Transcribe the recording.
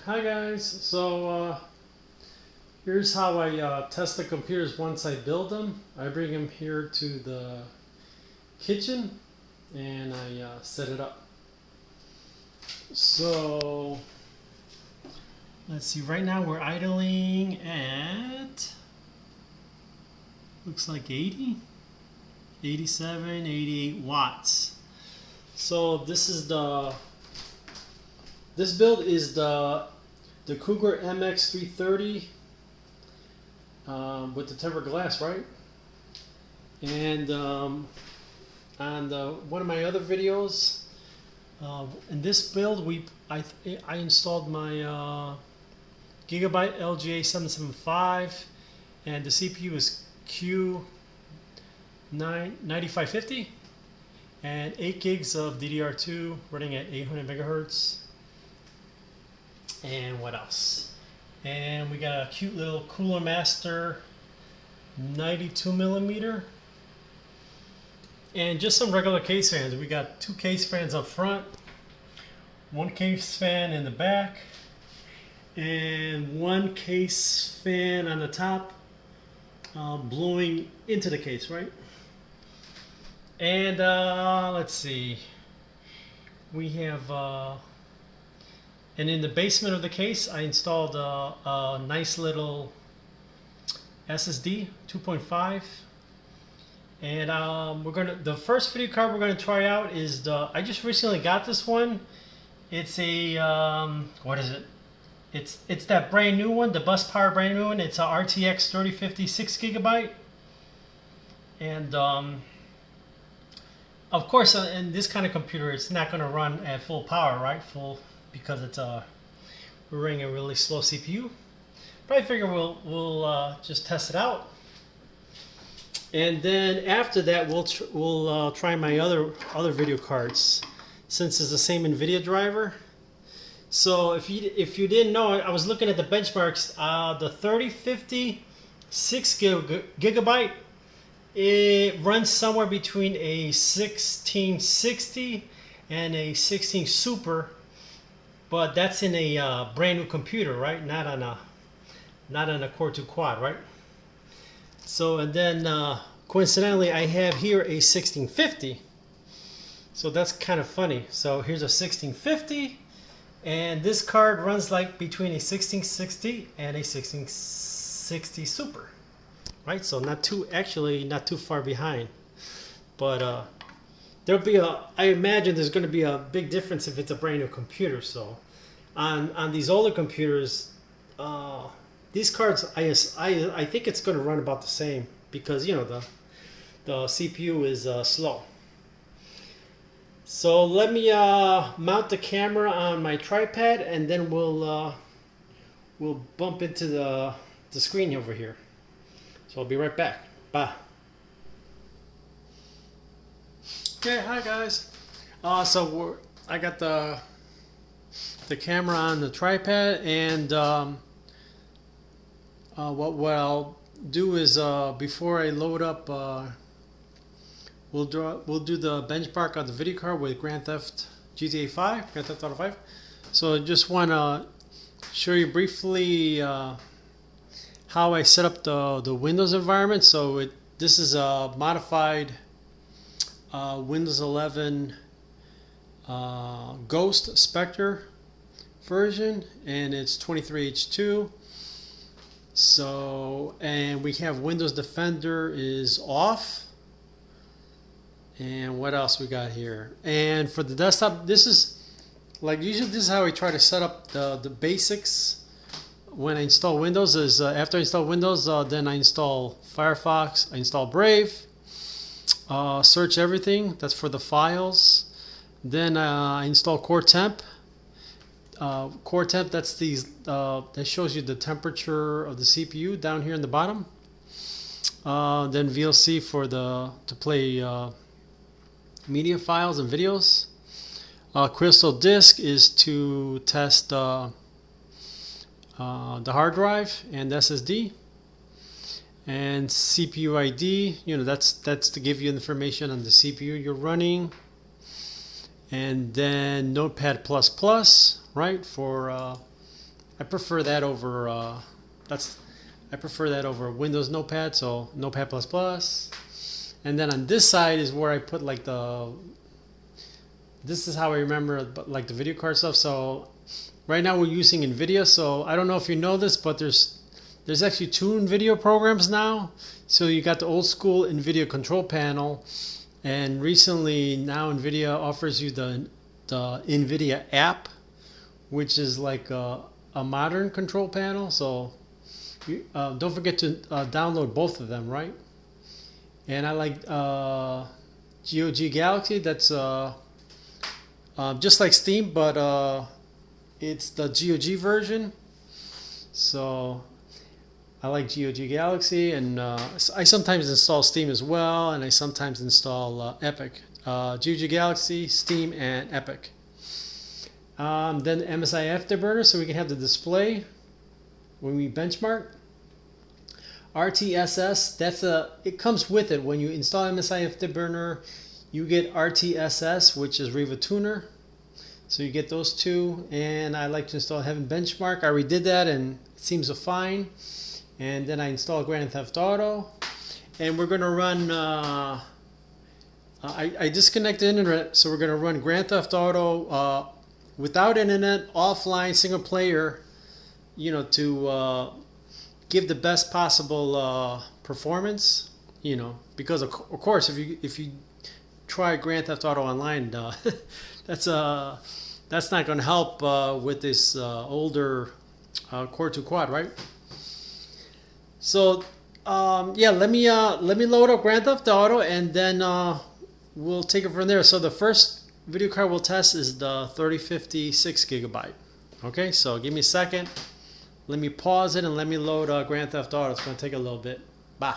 Hi guys, here's how I test the computers once I build them. I bring them here to the kitchen and I set it up. So let's see, right now we're idling at, looks like 80, 87, 88 watts. So this build is the Cougar MX330 with the tempered glass, right? And on one of my other videos, in this build, I installed my Gigabyte LGA 775, and the CPU is Q9550, and 8 gigs of DDR2 running at 800 megahertz. And what else? And we got a cute little Cooler Master 92 millimeter. And just some regular case fans. We got 2 case fans up front, 1 case fan in the back, and 1 case fan on the top blowing into the case, right? And let's see. We have and in the basement of the case, I installed a nice little SSD 2.5, and the first video card we're gonna try out is I just recently got this one. It's a what is it? It's that brand new one, the bus power brand new one. It's a RTX 3050 6GB, and of course, in this kind of computer, it's not gonna run at full power, right? Because we're running a really slow CPU. But I figure we'll just test it out, and then after that we'll try my other video cards, since it's the same NVIDIA driver. So if you didn't know, I was looking at the benchmarks. The 3050 6GB, it runs somewhere between a 1660 and a 16 Super. But that's in a brand new computer, right? Not on a Core2Quad, right? So, and then coincidentally, I have here a 1650. So that's kind of funny. So here's a 1650, and this card runs like between a 1660 and a 1660 Super, right? So not too far behind, but I imagine there's going to be a big difference if it's a brand new computer. So on these older computers, these cards, I think it's going to run about the same, because the CPU is slow. So let me mount the camera on my tripod, and then we'll bump into the screen over here. So I'll be right back. Bye. Okay, hi guys. I got the camera on the tripod, and what I'll do is before I load up, we'll do the benchmark on the video card with Grand Theft Auto 5. So I just want to show you briefly how I set up the Windows environment. So this is a modified Windows 11 Ghost Spectre version, and it's 23H2. So, and we have Windows Defender is off. And what else we got here? And for the desktop, this is like, usually this is how I try to set up the basics when I install Windows. Is after I install Windows, then I install Firefox, I install Brave, search everything. That's for the files. Then I install Core Temp. Core Temp, that's that shows you the temperature of the CPU down here in the bottom. Then VLC to play media files and videos. Crystal Disk is to test the hard drive and SSD. And CPU ID, that's to give you information on the CPU you're running. And then Notepad++, right, for I prefer that over I prefer that over Windows Notepad, so Notepad++. And then on this side is where I put like this is how I remember like the video card stuff. So right now we're using NVIDIA, so I don't know if you know this, but there's actually two NVIDIA programs now. So you got the old school NVIDIA control panel, and recently now NVIDIA offers you the NVIDIA app, which is like a modern control panel. So don't forget to download both of them, right? And I like GOG Galaxy. That's just like Steam, but it's the GOG version. So I like GOG Galaxy, and I sometimes install Steam as well, and I sometimes install Epic. GOG Galaxy, Steam, and Epic. Then the MSI Afterburner, so we can have the display when we benchmark. RTSS, it comes with it. When you install MSI Afterburner, you get RTSS, which is Riva Tuner. So you get those two, and I like to install Heaven Benchmark. I already did that, and it seems fine. And then I install Grand Theft Auto, and we're going to run. I disconnect the internet, so we're going to run Grand Theft Auto without internet, offline, single player. You know, to give the best possible performance. You know, because of course, if you try Grand Theft Auto online, that's not going to help with this older Core2Quad, right? So yeah, let me load up Grand Theft Auto, and then we'll take it from there. So the first video card we'll test is the 3050 6GB. Okay, so give me a second. Let me pause it and let me load Grand Theft Auto. It's going to take a little bit. Bye.